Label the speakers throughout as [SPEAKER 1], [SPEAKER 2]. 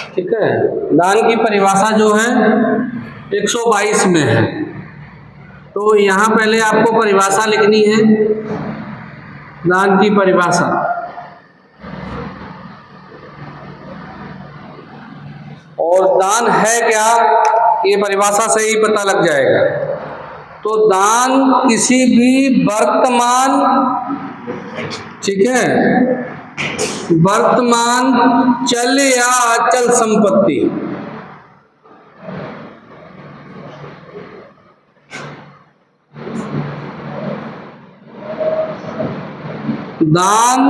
[SPEAKER 1] ठीक है। दान की परिभाषा जो है 122 में है। तो यहाँ पहले आपको परिभाषा लिखनी है, दान की परिभाषा। और दान है क्या, ये परिभाषा से ही पता लग जाएगा। तो दान किसी भी वर्तमान, ठीक है, वर्तमान चल या अचल संपत्ति, दान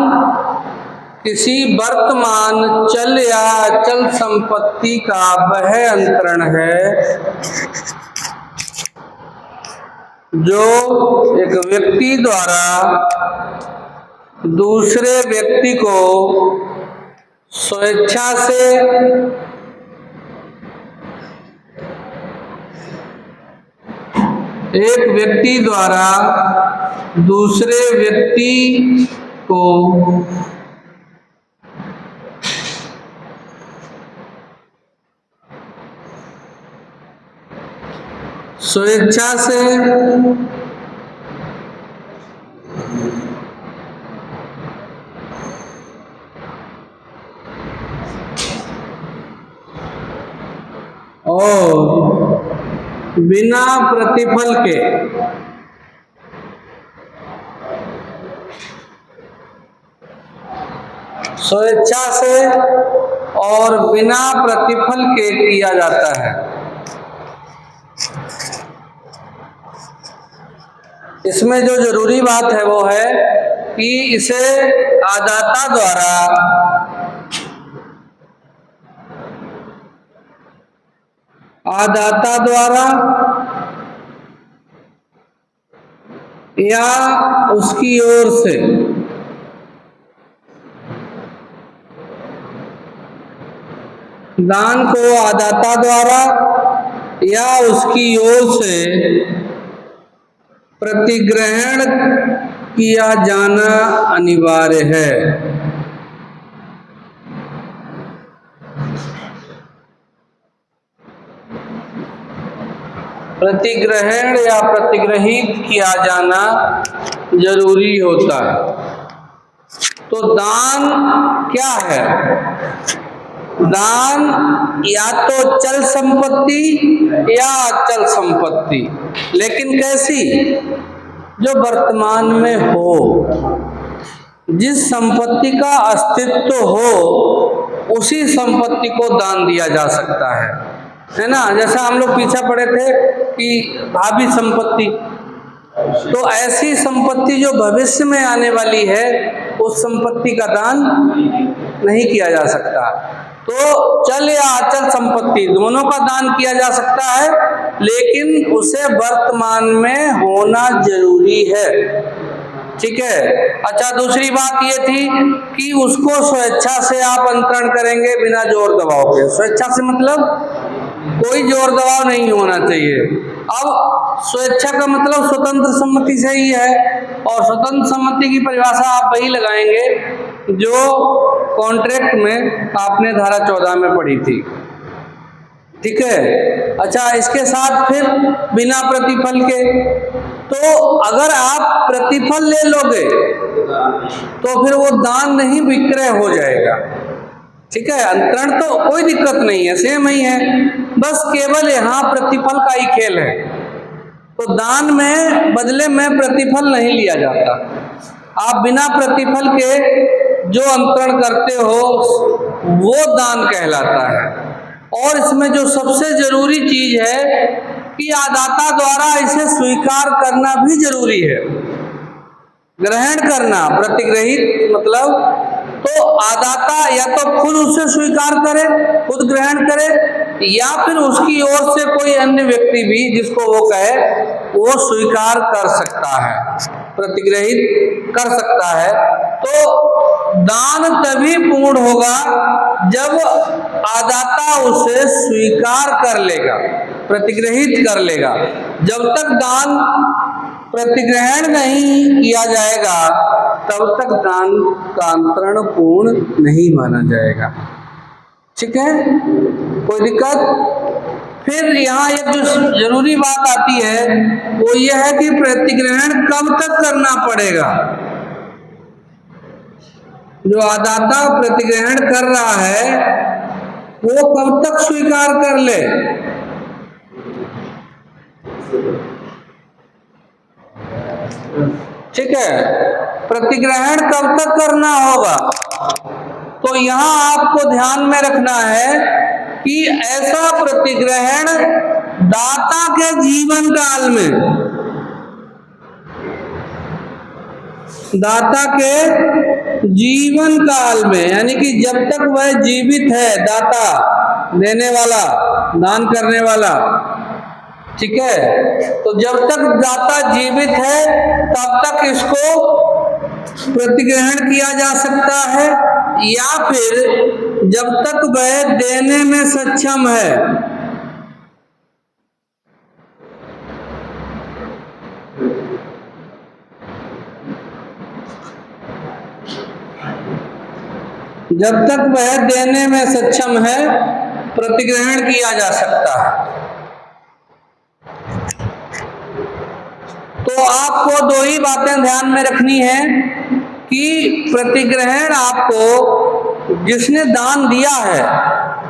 [SPEAKER 1] किसी वर्तमान चल या अचल संपत्ति का वह अंतरण है जो एक व्यक्ति द्वारा दूसरे व्यक्ति को स्वेच्छा से एक व्यक्ति द्वारा दूसरे व्यक्ति को स्वेच्छा से और बिना प्रतिफल के स्वेच्छा से और बिना प्रतिफल के किया जाता है। इसमें जो जरूरी बात है वो है कि इसे आदाता द्वारा या उसकी ओर से दान को आदाता द्वारा या उसकी ओर से प्रतिग्रहण किया जाना अनिवार्य है। प्रतिग्रहण या प्रतिग्रहित किया जाना जरूरी होता है। तो दान क्या है? दान या तो चल संपत्ति या अचल संपत्ति, लेकिन कैसी? जो वर्तमान में हो, जिस संपत्ति का अस्तित्व हो उसी संपत्ति को दान दिया जा सकता है ना। जैसा हम लोग पीछे पढ़े थे कि भावी संपत्ति, तो ऐसी संपत्ति जो भविष्य में आने वाली है उस संपत्ति का दान नहीं किया जा सकता। तो चल या अचल संपत्ति दोनों का दान किया जा सकता है, लेकिन उसे वर्तमान में होना जरूरी है। ठीक है। अच्छा, दूसरी बात ये थी कि उसको स्वेच्छा से आप अंतरण करेंगे बिना जोर दबाव के। स्वेच्छा से मतलब कोई जोर दबाव नहीं होना चाहिए। अब स्वेच्छा का मतलब स्वतंत्र सम्मति से ही है, और स्वतंत्र सम्मति की परिभाषा आप वही लगाएंगे जो कॉन्ट्रैक्ट में आपने धारा 14 में पढ़ी थी। ठीक है। अच्छा, इसके साथ फिर बिना प्रतिफल के, तो अगर आप प्रतिफल ले लोगे तो फिर वो दान नहीं विक्रय हो जाएगा। ठीक है। अंतरण तो कोई दिक्कत नहीं है, सेम ही है, बस केवल यहाँ प्रतिफल का ही खेल है। तो दान में बदले में प्रतिफल नहीं लिया जाता। आप बिना प्रतिफल के जो अंतरण करते हो वो दान कहलाता है। और इसमें जो सबसे जरूरी चीज है कि आदाता द्वारा इसे स्वीकार करना भी जरूरी है, ग्रहण करना। प्रतिग्रहित मतलब तो आदाता या तो खुद उसे स्वीकार करे, खुद ग्रहण करे, या फिर उसकी ओर से कोई अन्य व्यक्ति भी जिसको वो कहे वो स्वीकार कर सकता है, प्रतिग्रहित कर सकता है। तो दान तभी पूर्ण होगा जब आदाता उसे स्वीकार कर लेगा, प्रतिग्रहित कर लेगा। जब तक दान प्रतिग्रहण नहीं किया जाएगा तब तक दान का अंतरण पूर्ण नहीं माना जाएगा। ठीक है, कोई दिक्कत? फिर यहाँ एक जो जरूरी बात आती है वो ये है कि प्रतिग्रहण कब तक करना पड़ेगा। जो अदाता प्रतिग्रहण कर रहा है वो कब तक स्वीकार कर ले। ठीक है, प्रतिग्रहण कब तक करना होगा। तो यहाँ आपको ध्यान में रखना है कि ऐसा प्रतिग्रहण दाता के जीवन काल में, दाता के जीवन काल में, यानी कि जब तक वह जीवित है, दाता देने वाला, दान करने वाला, ठीक है, तो जब तक दाता जीवित है तब तक इसको प्रतिग्रहण किया जा सकता है, या फिर जब तक वह देने में सक्षम है। जब तक वह देने में सक्षम है प्रतिग्रहण किया जा सकता है। तो आपको दो ही बातें ध्यान में रखनी है कि प्रतिग्रहण आपको जिसने दान दिया है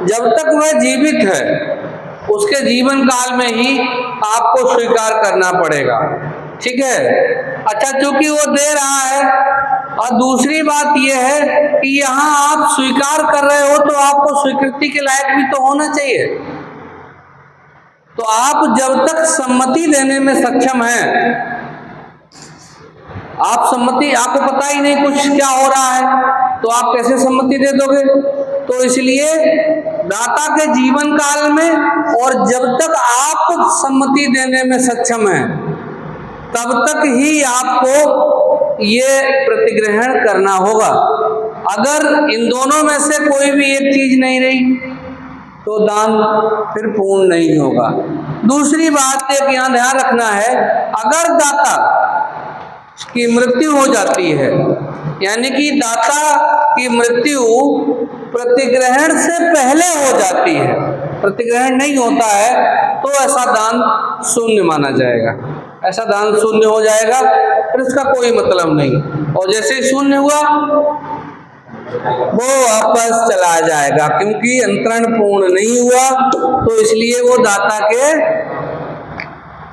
[SPEAKER 1] जब तक वह जीवित है उसके जीवन काल में ही आपको स्वीकार करना पड़ेगा। ठीक है, अच्छा, चूंकि वो दे रहा है, और दूसरी बात यह है कि यहाँ आप स्वीकार कर रहे हो तो आपको स्वीकृति के लायक भी तो होना चाहिए। तो आप जब तक सम्मति देने में सक्षम हैं, आप सम्मति, आपको पता ही नहीं कुछ क्या हो रहा है तो आप कैसे सम्मति दे दोगे। तो इसलिए दाता के जीवन काल में और जब तक आप सम्मति देने में सक्षम हैं तब तक ही आपको ये प्रतिग्रहण करना होगा। अगर इन दोनों में से कोई भी एक चीज नहीं रही तो दान फिर पूर्ण नहीं होगा। दूसरी बात एक यहाँ ध्यान रखना है, अगर दाता की मृत्यु हो जाती है, यानी कि दाता की मृत्यु प्रतिग्रहण से पहले हो जाती है, प्रतिग्रहण नहीं होता है, तो ऐसा दान शून्य माना जाएगा। ऐसा दान शून्य हो जाएगा, फिर उसका कोई मतलब नहीं, और जैसे ही शून्य हुआ वो वापस चला जाएगा, क्योंकि अंतरण पूर्ण नहीं हुआ, तो इसलिए वो दाता के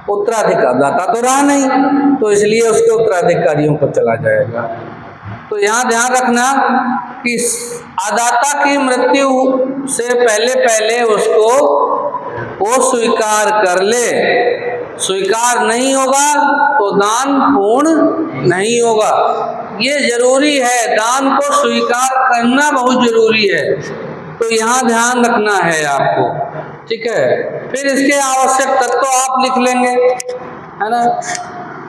[SPEAKER 1] उत्तराधिकार, दाता तो रहा नहीं, तो इसलिए उसके उत्तराधिकारियों को चला जाएगा। तो यहाँ ध्यान रखना कि अदाता की मृत्यु से पहले पहले उसको वो स्वीकार कर ले। स्वीकार नहीं होगा तो दान पूर्ण नहीं होगा। ये जरूरी है, दान को स्वीकार करना बहुत जरूरी है, तो यहाँ ध्यान रखना है आपको। ठीक है, फिर इसके आवश्यक तत्व आप लिख लेंगे, है ना।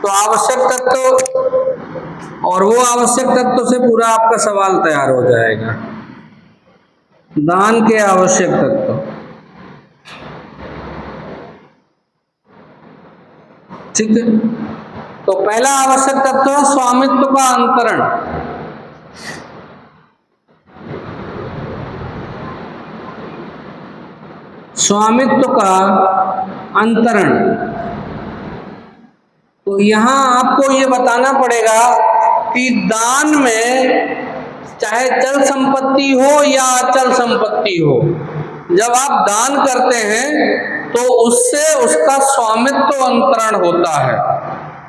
[SPEAKER 1] तो आवश्यक तत्व, और वो आवश्यक तत्व से पूरा आपका सवाल तैयार हो जाएगा। दान के आवश्यक तत्व, ठीक है। तो पहला आवश्यक तत्व है स्वामित्व का अंतरण। स्वामित्व का अंतरण, तो यहाँ आपको ये बताना पड़ेगा कि दान में चाहे चल संपत्ति हो या अचल संपत्ति हो, जब आप दान करते हैं तो उससे उसका स्वामित्व अंतरण होता है।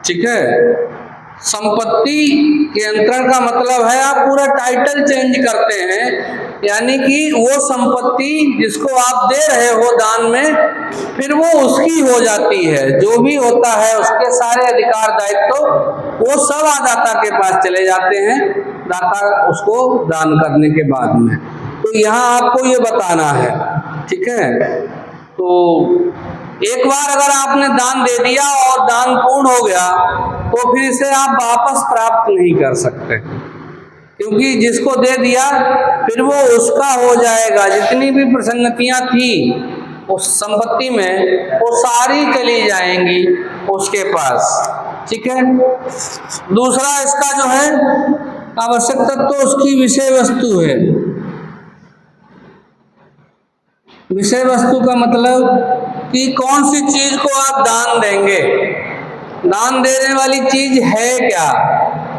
[SPEAKER 1] ठीक है, संपत्ति के अंतरण का मतलब है आप पूरा टाइटल चेंज करते हैं, यानी कि वो संपत्ति जिसको आप दे रहे हो दान में, फिर वो उसकी हो जाती है। जो भी होता है उसके सारे अधिकार दायित्व वो सब दाता के पास चले जाते हैं, दाता उसको दान करने के बाद में। तो यहाँ आपको ये बताना है, ठीक है। तो एक बार अगर आपने दान दे दिया और दान पूर्ण हो गया तो फिर इसे आप वापस प्राप्त नहीं कर सकते, क्योंकि जिसको दे दिया फिर वो उसका हो जाएगा। जितनी भी प्रसन्नतियां थी उस संपत्ति में वो सारी चली जाएंगी उसके पास। ठीक है, दूसरा इसका जो है आवश्यक तत्व तो उसकी विषय वस्तु है। विषय वस्तु का मतलब कि कौन सी चीज को आप दान देंगे, दान देने वाली चीज है क्या।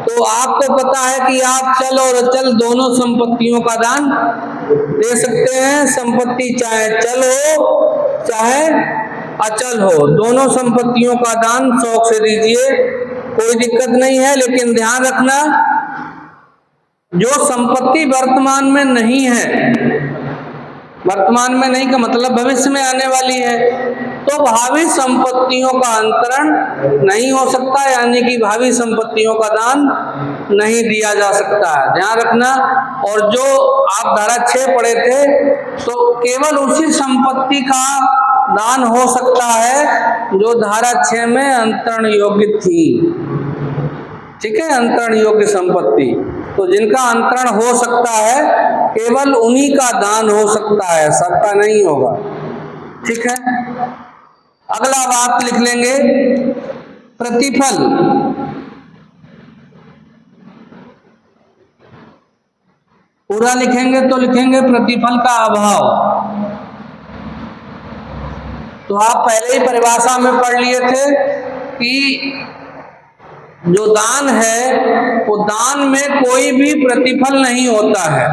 [SPEAKER 1] तो आपको पता है कि आप चल और अचल दोनों संपत्तियों का दान दे सकते हैं। संपत्ति चाहे चल हो चाहे अचल हो, दोनों संपत्तियों का दान शौक से दीजिए, कोई दिक्कत नहीं है। लेकिन ध्यान रखना, जो संपत्ति वर्तमान में नहीं है, वर्तमान में नहीं का मतलब भविष्य में आने वाली है, तो भावी संपत्तियों का अंतरण नहीं हो सकता, यानी कि भावी संपत्तियों का दान नहीं दिया जा सकता है, ध्यान रखना। और जो आप धारा 6 पढ़े थे, तो केवल उसी संपत्ति का दान हो सकता है जो धारा 6 में अंतरण योग्य थी, ठीक है, अंतरण योग्य संपत्ति। तो जिनका अंतरण हो सकता है केवल उन्हीं का दान हो सकता है, सबका नहीं होगा, ठीक है। अगला बात लिख लेंगे, प्रतिफल। पूरा लिखेंगे तो लिखेंगे प्रतिफल का अभाव। तो आप पहले ही परिभाषा में पढ़ लिए थे कि जो दान है वो दान में कोई भी प्रतिफल नहीं होता है।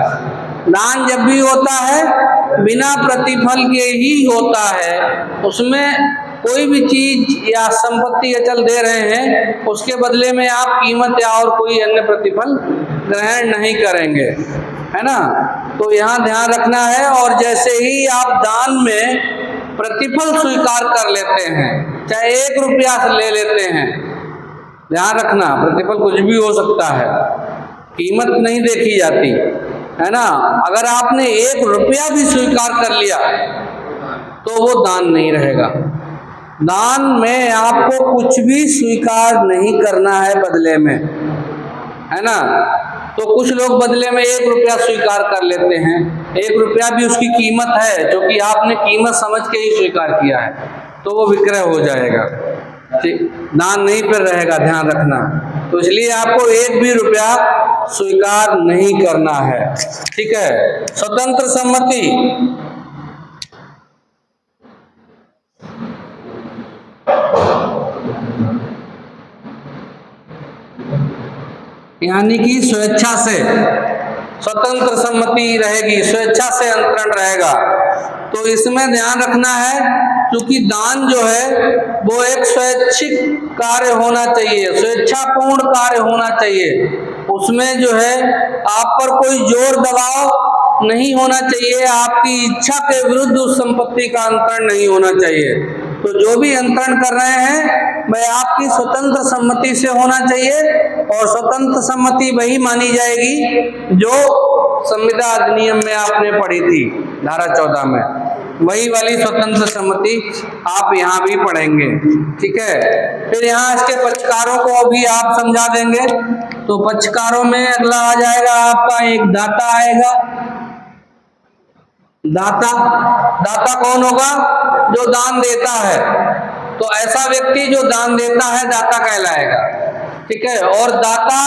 [SPEAKER 1] दान जब भी होता है बिना प्रतिफल के ही होता है, उसमें कोई भी चीज या संपत्ति अचल दे रहे हैं, उसके बदले में आप कीमत या और कोई अन्य प्रतिफल ग्रहण नहीं करेंगे, है ना। तो यहाँ ध्यान रखना है। और जैसे ही आप दान में प्रतिफल स्वीकार कर लेते हैं, चाहे 1 रुपया से ले लेते हैं, ध्यान रखना प्रतिफल कुछ भी हो सकता है, कीमत नहीं देखी जाती, है ना। अगर आपने 1 रुपया भी स्वीकार कर लिया तो वो दान नहीं रहेगा। दान में आपको कुछ भी स्वीकार नहीं करना है बदले में, है ना। तो कुछ लोग बदले में 1 रुपया स्वीकार कर लेते हैं, 1 रुपया भी उसकी कीमत है, जो कि आपने कीमत समझ के ही स्वीकार किया है, तो वो विक्रय हो जाएगा, ठीक, दान नहीं पर रहेगा, ध्यान रखना। तो इसलिए आपको 1 भी रुपया स्वीकार नहीं करना है, ठीक है। स्वतंत्र सम्मति, यानी कि स्वेच्छा से स्वतंत्र सम्मति रहेगी, स्वेच्छा से अंतरण रहेगा। तो इसमें ध्यान रखना है, क्योंकि दान जो है वो एक स्वैच्छिक कार्य होना चाहिए, स्वेच्छापूर्ण कार्य होना चाहिए। उसमें जो है आप पर कोई जोर दबाव नहीं होना चाहिए, आपकी इच्छा के विरुद्ध उस संपत्ति का अंतरण नहीं होना चाहिए। तो जो भी अंतरण कर रहे हैं वह आपकी स्वतंत्र सम्मति से होना चाहिए, और स्वतंत्र सम्मति वही मानी जाएगी जो संविदा अधिनियम में आपने पढ़ी थी, धारा 14 में, वही वाली स्वतंत्र सम्मति आप यहाँ भी पढ़ेंगे, ठीक है। फिर यहाँ इसके पक्षकारों को भी आप समझा देंगे। तो पक्षकारों में अगला आ जाएगा आपका एक दाता आएगा। दाता, दाता कौन होगा? जो दान देता है। तो ऐसा व्यक्ति जो दान देता है दाता कहलाएगा, ठीक है। और दाता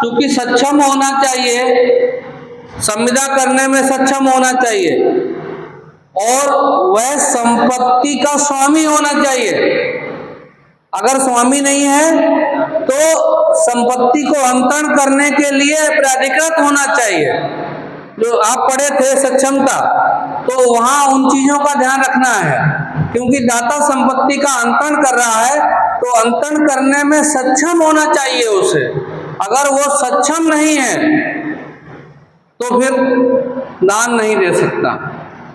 [SPEAKER 1] चूंकि सक्षम होना चाहिए, संविदा करने में सक्षम होना चाहिए, और वह संपत्ति का स्वामी होना चाहिए। अगर स्वामी नहीं है तो संपत्ति को अंतरण करने के लिए प्राधिकृत होना चाहिए। जो आप पढ़े थे सक्षमता, तो वहां उन चीजों का ध्यान रखना है, क्योंकि दाता संपत्ति का अंतरण कर रहा है तो अंतरण करने में सक्षम होना चाहिए उसे। अगर वो सक्षम नहीं है तो फिर दान नहीं दे सकता।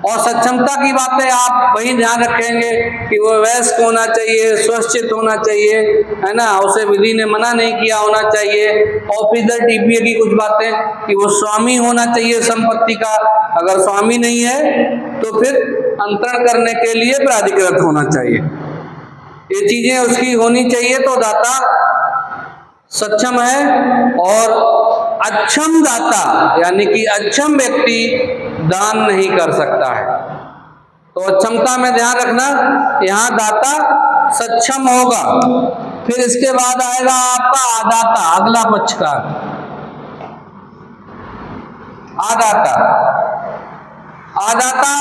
[SPEAKER 1] और सक्षमता की बातें आप वही ध्यान रखेंगे कि वो वयस्क होना चाहिए, स्वच्छित होना चाहिए, है ना, उसे विधि ने मना नहीं किया होना चाहिए। ऑफिसर टीपीए की कुछ बातें कि वो स्वामी होना चाहिए संपत्ति का, अगर स्वामी नहीं है तो फिर अंतरण करने के लिए प्राधिकृत होना चाहिए। ये चीजें उसकी होनी चाहिए, तो दाता सक्षम है। और अक्षम दाता यानी कि अक्षम व्यक्ति दान नहीं कर सकता है। तो अक्षमता में ध्यान रखना, यहाँ दाता सक्षम होगा। फिर इसके बाद आएगा आपका आदाता, अगला पक्षकार आदाता। आदाता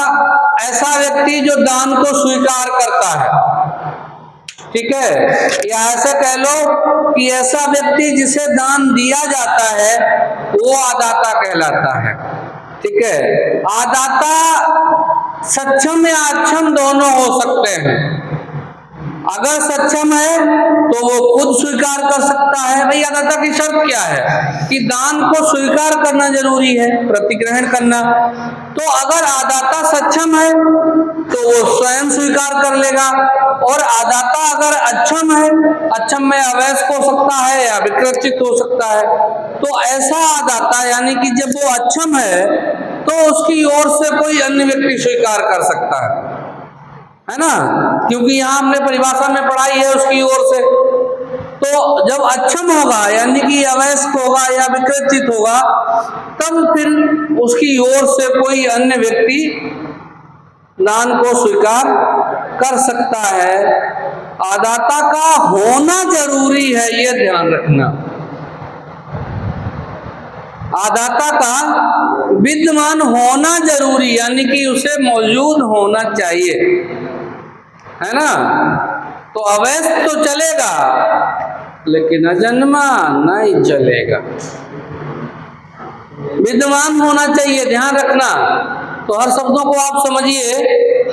[SPEAKER 1] ऐसा व्यक्ति जो दान को स्वीकार करता है, ठीक है, या ऐसा कह लो कि ऐसा व्यक्ति जिसे दान दिया जाता है वो आदाता कहलाता है, ठीक है। आदाता सक्षम या अक्षम दोनों हो सकते हैं। अगर सक्षम है तो वो खुद स्वीकार कर सकता है। भाई आदाता की शर्त क्या है कि दान को स्वीकार करना जरूरी है, प्रतिग्रहण करना। तो अगर आदाता सक्षम है तो वो स्वयं स्वीकार कर लेगा, और आदाता अगर अक्षम है, अक्षम में अवयस्क हो सकता है या विकृतित हो सकता है, तो ऐसा आदाता यानी कि जब वो अक्षम है तो उसकी ओर से कोई अन्य व्यक्ति स्वीकार कर सकता है ना, क्योंकि यहाँ हमने परिभाषा में पढ़ाई है उसकी ओर से। तो जब अक्षम होगा यानी कि अवयस्क होगा या विकृतित होगा, तब फिर उसकी ओर से कोई अन्य व्यक्ति दान को स्वीकार कर सकता है। आदाता का होना जरूरी है, ये ध्यान रखना। आदाता का विद्यमान होना जरूरी यानी कि उसे मौजूद होना चाहिए, है ना। तो अवयस्क तो चलेगा लेकिन अजन्मा नहीं चलेगा, विद्यमान होना चाहिए, ध्यान रखना। तो हर शब्दों को आप समझिए,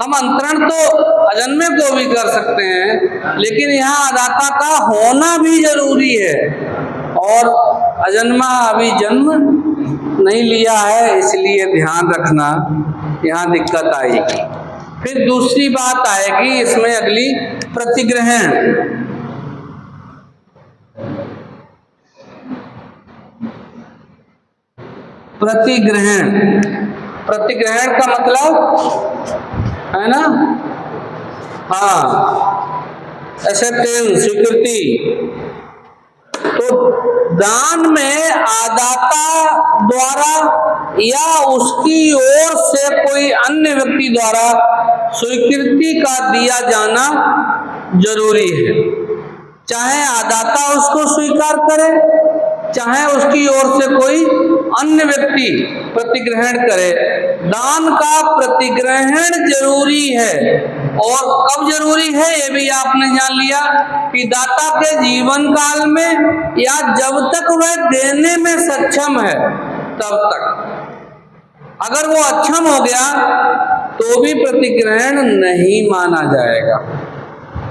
[SPEAKER 1] हम अंतरण तो अजन्मे को भी कर सकते हैं, लेकिन यहाँ आदाता का होना भी जरूरी है, और अजन्मा अभी जन्म नहीं लिया है, इसलिए ध्यान रखना, यहाँ दिक्कत आएगी। फिर दूसरी बात आएगी इसमें अगली, प्रतिग्रहण। प्रतिग्रहण, प्रतिग्रहण का मतलब है ना, हाँ, एक्सेप्टेंस, स्वीकृति। तो दान में आदाता द्वारा या उसकी ओर से कोई अन्य व्यक्ति द्वारा स्वीकृति का दिया जाना जरूरी है। चाहे आदाता उसको स्वीकार करे, चाहे उसकी ओर से कोई अन्य व्यक्ति प्रतिग्रहण करे, दान का प्रतिग्रहण जरूरी है। और कब जरूरी है ये भी आपने जान लिया कि दाता के जीवन काल में या जब तक वह देने में सक्षम है तब तक। अगर वो अक्षम हो गया तो भी प्रतिग्रहण नहीं माना जाएगा,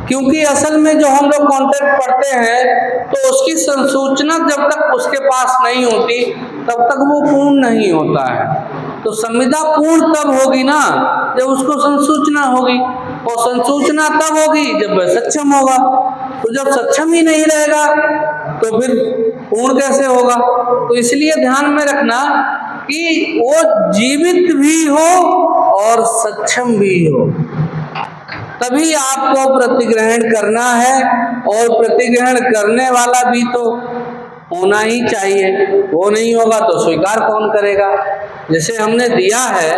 [SPEAKER 1] क्योंकि असल में जो हम लोग कॉन्ट्रैक्ट पढ़ते हैं तो उसकी संसूचना जब तक उसके पास नहीं होती तब तक वो पूर्ण नहीं होता है। तो संविदा पूर्ण तब होगी ना जब उसको संसूचना होगी, और संसूचना तब होगी जब वह सक्षम होगा। तो जब सक्षम ही नहीं रहेगा तो फिर पूर्ण कैसे होगा। तो इसलिए ध्यान में रखना कि वो जीवित भी हो और सक्षम भी हो, तभी आपको प्रतिग्रहण करना है। और प्रतिग्रहण करने वाला भी तो होना ही चाहिए, वो नहीं होगा तो स्वीकार कौन करेगा। जैसे हमने दिया है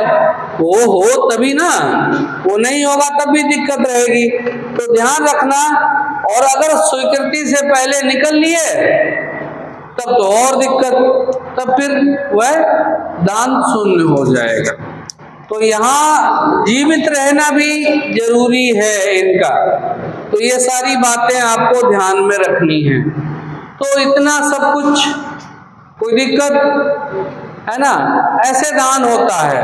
[SPEAKER 1] वो हो तभी ना, वो नहीं होगा तब भी दिक्कत रहेगी। तो ध्यान रखना, और अगर स्वीकृति से पहले निकल लिए तब तो और दिक्कत, तब फिर वह दान शून्य हो जाएगा। तो यहाँ जीवित रहना भी जरूरी है इनका। तो ये सारी बातें आपको ध्यान में रखनी है। तो इतना सब कुछ, कोई दिक्कत है ना, ऐसे दान होता है।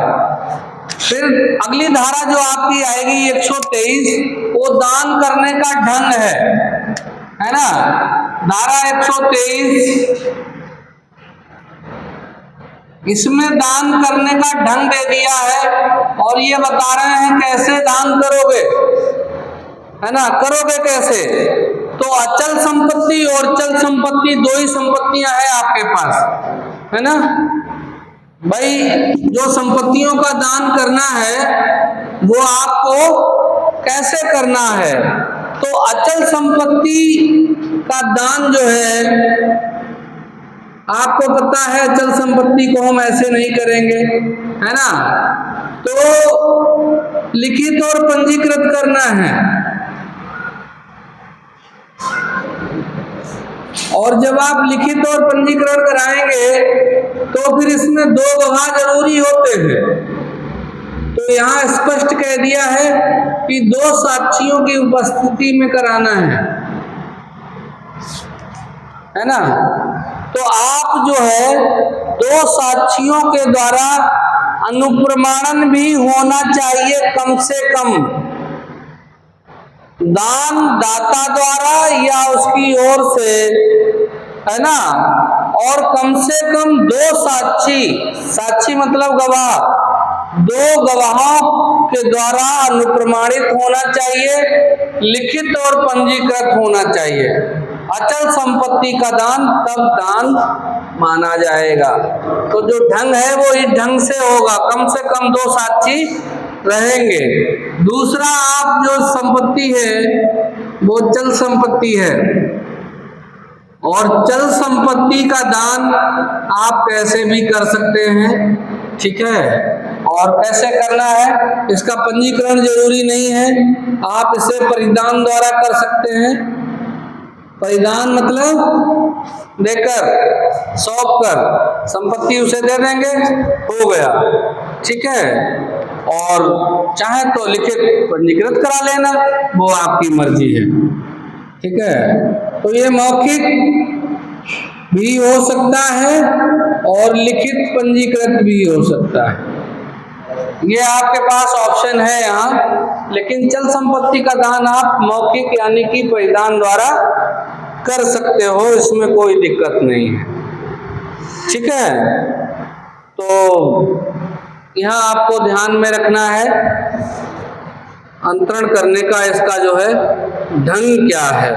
[SPEAKER 1] फिर अगली धारा जो आपकी आएगी 123, वो दान करने का ढंग है ना। धारा 123, इसमें दान करने का ढंग दे दिया है, और ये बता रहे हैं कैसे दान करोगे, है ना, करोगे कैसे। तो अचल संपत्ति और चल संपत्ति दो ही संपत्तियां हैं आपके पास, है ना भाई। जो संपत्तियों का दान करना है वो आपको कैसे करना है। तो अचल संपत्ति का दान जो है, आपको पता है अचल संपत्ति को हम ऐसे नहीं करेंगे, है ना। तो लिखित और पंजीकृत करना है, और जब आप लिखित और पंजीकरण कराएंगे तो फिर इसमें 2 गवाह जरूरी होते हैं। तो तो यहाँ स्पष्ट कह दिया है कि 2 साक्षियों की उपस्थिति में कराना है ना। तो आप जो है 2 साक्षियों के द्वारा अनुप्रमाणन भी होना चाहिए कम से कम, दान दाता द्वारा या उसकी ओर से, है ना। और कम से कम 2 साक्षी, साक्षी मतलब गवाह, 2 गवाहों के द्वारा अनुप्रमाणित होना चाहिए, लिखित और पंजीकृत होना चाहिए। अचल संपत्ति का दान तब दान माना जाएगा। तो जो ढंग है वो इस ढंग से होगा, कम से कम 2 साक्षी रहेंगे। दूसरा, आप जो संपत्ति है वो चल संपत्ति है, और चल संपत्ति का दान आप कैसे भी कर सकते हैं, ठीक है। और कैसे करना है, इसका पंजीकरण जरूरी नहीं है, आप इसे परिधान द्वारा कर सकते हैं। परिधान मतलब देकर, सौंप कर, संपत्ति उसे दे देंगे, हो गया, ठीक है। और चाहे तो लिखित पंजीकृत करा लेना, वो आपकी मर्जी है, ठीक है। तो ये मौखिक भी हो सकता है और लिखित पंजीकृत भी हो सकता है, ये आपके पास ऑप्शन है यहाँ। लेकिन चल संपत्ति का दान आप मौखिक यानी कि परिधान द्वारा कर सकते हो, इसमें कोई दिक्कत नहीं है, ठीक है। तो यहाँ आपको ध्यान में रखना है अंतरण करने का इसका जो है ढंग क्या है।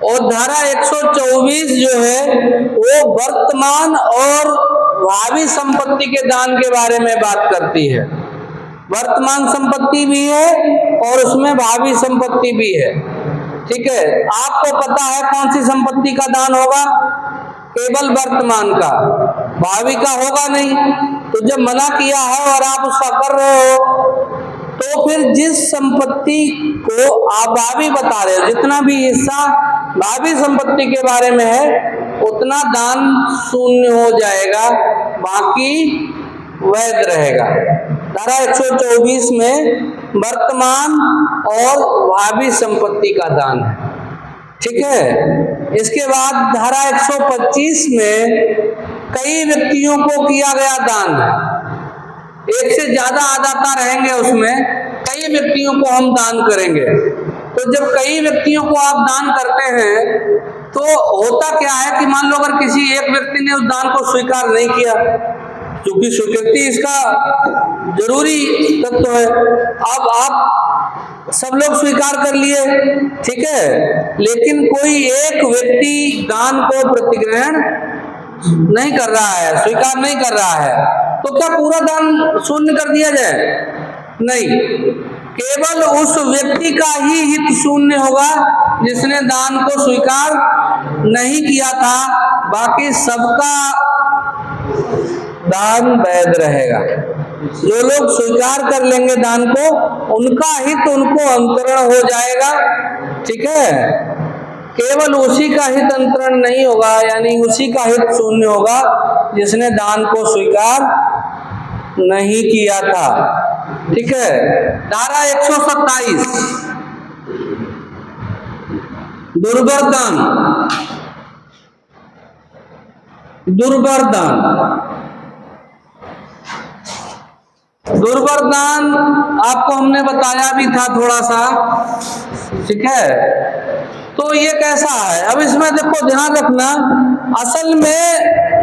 [SPEAKER 1] और धारा 124 जो है वो वर्तमान और भावी संपत्ति के दान के बारे में बात करती है। वर्तमान संपत्ति भी है और उसमें भावी संपत्ति भी है, ठीक है। आपको पता है कौन सी संपत्ति का दान होगा, केवल वर्तमान का, भावी का होगा नहीं। तो जब मना किया है और आप उसका कर रहे हो, तो फिर जिस संपत्ति को आप भावी बता रहे हो, जितना भी हिस्सा भावी संपत्ति के बारे में है उतना दान शून्य हो जाएगा, बाकी वैध रहेगा। धारा 124 में वर्तमान और भावी संपत्ति का दान है, ठीक है। इसके बाद धारा 125 में कई व्यक्तियों को किया गया दान है, एक से ज्यादा आदाता रहेंगे, उसमें कई व्यक्तियों को हम दान करेंगे। तो जब कई व्यक्तियों को आप दान करते हैं तो होता क्या है कि मान लो अगर किसी एक व्यक्ति ने उस दान को स्वीकार नहीं किया, क्योंकि स्वीकृति इसका जरूरी तत्व है, अब आप सब लोग स्वीकार कर लिए, ठीक है, लेकिन कोई एक व्यक्ति दान को प्रतिग्रहण नहीं कर रहा है, स्वीकार नहीं कर रहा है, तो क्या पूरा दान शून्य कर दिया जाए? नहीं, केवल उस व्यक्ति का ही हित शून्य होगा जिसने दान को स्वीकार नहीं किया था, बाकी सबका दान वैध रहेगा। जो लोग स्वीकार कर लेंगे दान को, उनका हित उनको अंतरण हो जाएगा, ठीक है। केवल उसी का हित अंतरण नहीं होगा, यानी उसी का हित शून्य होगा जिसने दान को स्वीकार नहीं किया था, ठीक है। धारा 127 दुर्वर्तन, दुर्वर्तन आपको हमने बताया भी था थोड़ा सा, ठीक है। तो ये कैसा है, अब इसमें देखो ध्यान रखना, असल में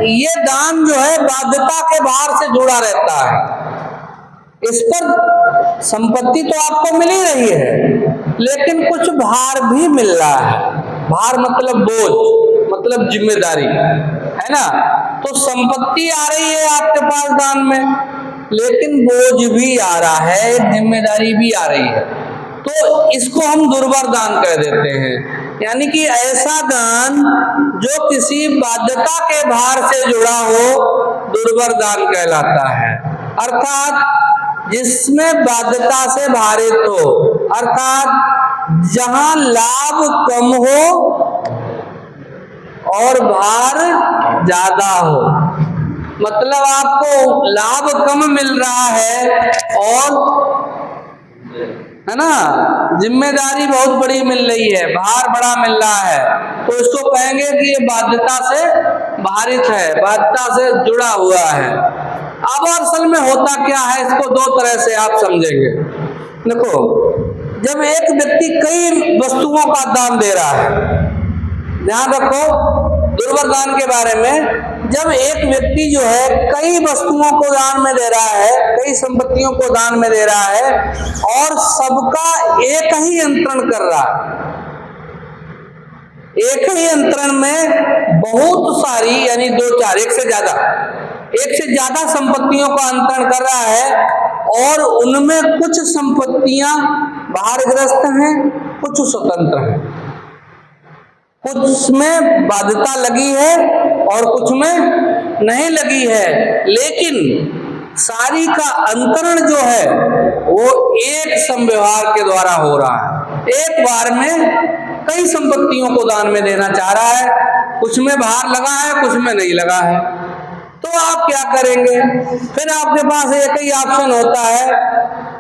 [SPEAKER 1] ये दान जो है बाध्यता के भार से जुड़ा रहता है। इस पर संपत्ति तो आपको मिल ही रही है, लेकिन कुछ भार भी मिल रहा है। भार मतलब बोझ, मतलब जिम्मेदारी, है ना। तो संपत्ति आ रही है आपके पास दान में, लेकिन बोझ भी आ रहा है, जिम्मेदारी भी आ रही है, तो इसको हम दुर्वर दान कह देते हैं। यानी कि ऐसा दान जो किसी बाध्यता के भार से जुड़ा हो, दुर्वर दान कहलाता है। अर्थात जिसमें बाध्यता से भारित हो, अर्थात जहां लाभ कम हो और भार ज्यादा हो, मतलब आपको लाभ कम मिल रहा है और है ना जिम्मेदारी बहुत बड़ी मिल रही है, भार बड़ा मिल रहा है, तो इसको कहेंगे कि ये बाध्यता से भारित है, बाध्यता से जुड़ा हुआ है। अब असल में होता क्या है, इसको दो तरह से आप समझेंगे। देखो, जब एक व्यक्ति कई वस्तुओं का दान दे रहा है, ध्यान रखो दुर्बल दान के बारे में, जब एक व्यक्ति जो है कई वस्तुओं को दान में दे रहा है, कई संपत्तियों को दान में दे रहा है और सबका एक ही अंतरण कर रहा है, एक ही अंतरण में बहुत सारी यानी 2-4 एक से ज्यादा संपत्तियों का अंतरण कर रहा है और उनमें कुछ संपत्तियां भारग्रस्त हैं, कुछ स्वतंत्र हैं, कुछ में बाध्यता लगी है और कुछ में नहीं लगी है, लेकिन सारी का अंतरण जो है वो एक समव्यवहार के द्वारा हो रहा है। एक बार में कई संपत्तियों को दान में देना चाह रहा है, कुछ में भार लगा है, कुछ में नहीं लगा है, तो आप क्या करेंगे? फिर आपके पास एक ही ऑप्शन होता है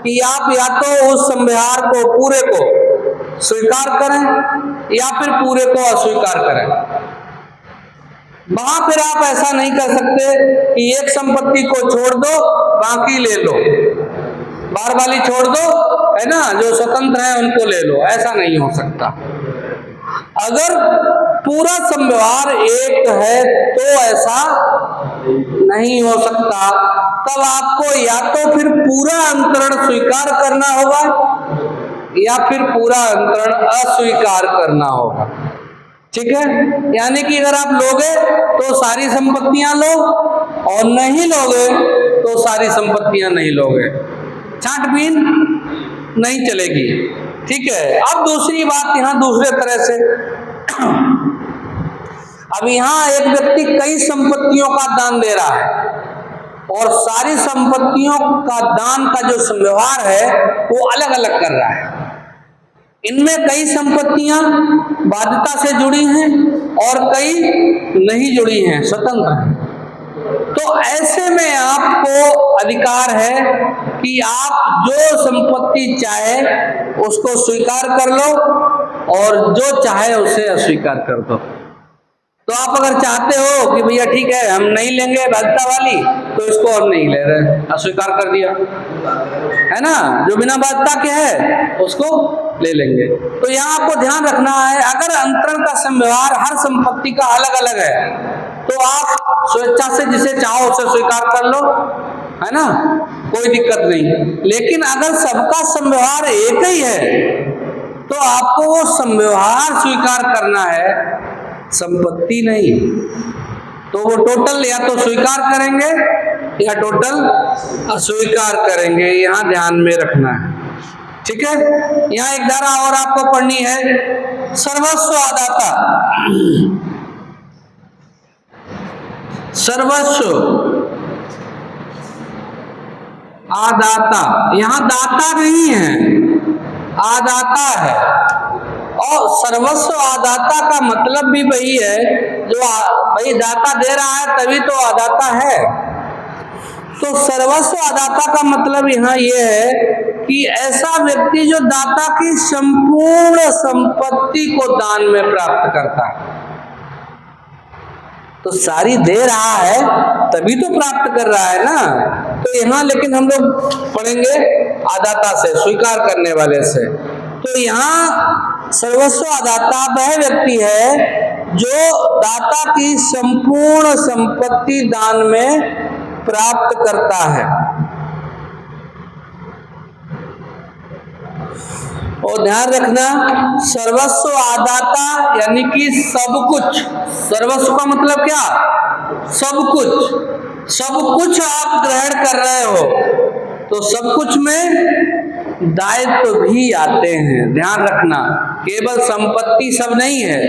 [SPEAKER 1] कि आप या तो उस समव्यवहार को पूरे को स्वीकार करें या फिर पूरे को अस्वीकार करें। वहां फिर आप ऐसा नहीं कर सकते कि एक संपत्ति को छोड़ दो बाकी ले लो, बार वाली छोड़ दो, है ना, जो स्वतंत्र है उनको ले लो, ऐसा नहीं हो सकता। अगर पूरा समव्यवहार एक है तो ऐसा नहीं हो सकता, तब आपको या तो फिर पूरा अंतरण स्वीकार करना होगा या फिर पूरा अंतरण अस्वीकार करना होगा। ठीक है, यानी कि अगर आप लोगे तो सारी संपत्तियां लो और नहीं लोगे तो सारी संपत्तियां नहीं लोगे, छांटबीन नहीं चलेगी। ठीक है, अब दूसरी बात यहाँ दूसरे तरह से, अब यहाँ एक व्यक्ति कई संपत्तियों का दान दे रहा है और सारी संपत्तियों का दान का जो व्यवहार है वो अलग अलग कर रहा है। इनमें कई संपत्तियां बाध्यता से जुड़ी हैं और कई नहीं जुड़ी हैं, स्वतंत्र हैं। तो ऐसे में आपको अधिकार है कि आप जो संपत्ति चाहे उसको स्वीकार कर लो और जो चाहे उसे अस्वीकार कर दो। तो आप अगर चाहते हो कि भैया ठीक है हम नहीं लेंगे बाध्यता वाली, तो इसको हम नहीं ले रहे, अस्वीकार कर दिया, है ना, जो बिना बाध्यता के है उसको ले लेंगे। तो यहाँ आपको ध्यान रखना है, अगर अंतरण का समव्यवहार हर संपत्ति का अलग अलग है तो आप स्वेच्छा से जिसे चाहो उसे स्वीकार कर लो, है ना, कोई दिक्कत नहीं। लेकिन अगर सबका समव्यवहार एक ही है तो आपको वो समव्यवहार स्वीकार करना है, संपत्ति नहीं। तो वो टोटल या तो स्वीकार करेंगे या टोटल अस्वीकार करेंगे, यहाँ ध्यान में रखना है। ठीक है, यहाँ एक धारा और आपको पढ़नी है, सर्वस्व आदाता। सर्वस्व आदाता, यहाँ दाता नहीं है, आदाता है। और सर्वस्व आदाता का मतलब भी वही है, जो भाई दाता दे रहा है तभी तो आदाता है। तो सर्वस्व आदाता का मतलब यहाँ ये है कि ऐसा व्यक्ति जो दाता की संपूर्ण संपत्ति को दान में प्राप्त करता है। तो सारी दे रहा है तभी तो प्राप्त कर रहा है ना। तो यहाँ लेकिन हम लोग पढ़ेंगे आदाता से, स्वीकार करने वाले से। तो यहाँ सर्वस्व आदाता वह व्यक्ति है जो दाता की संपूर्ण संपत्ति दान में प्राप्त करता है। और ध्यान रखना, सर्वस्व आदाता यानी कि सब कुछ, सर्वस्व का मतलब क्या, सब कुछ, सब कुछ आप ग्रहण कर रहे हो तो सब कुछ में दायित्व भी आते हैं। ध्यान रखना, केवल संपत्ति सब नहीं है,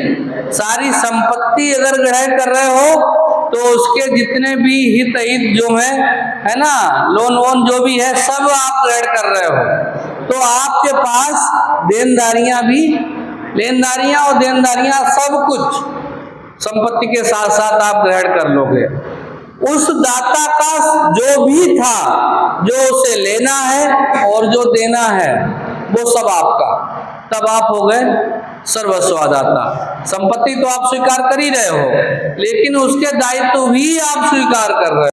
[SPEAKER 1] सारी संपत्ति अगर ग्रहण कर रहे हो तो उसके जितने भी हित जो है ना, लोन वोन जो भी है सब आप ग्रहण कर रहे हो। तो आपके पास देनदारियां भी, लेनदारियां और देनदारियां सब कुछ संपत्ति के साथ साथ आप ग्रहण कर लोगे। उस दाता का जो भी था, जो उसे लेना है और जो देना है, वो सब आपका। तब आप हो गए सर्वस्वादाता। संपत्ति तो आप स्वीकार कर ही रहे हो, लेकिन उसके दायित्व भी आप स्वीकार कर रहे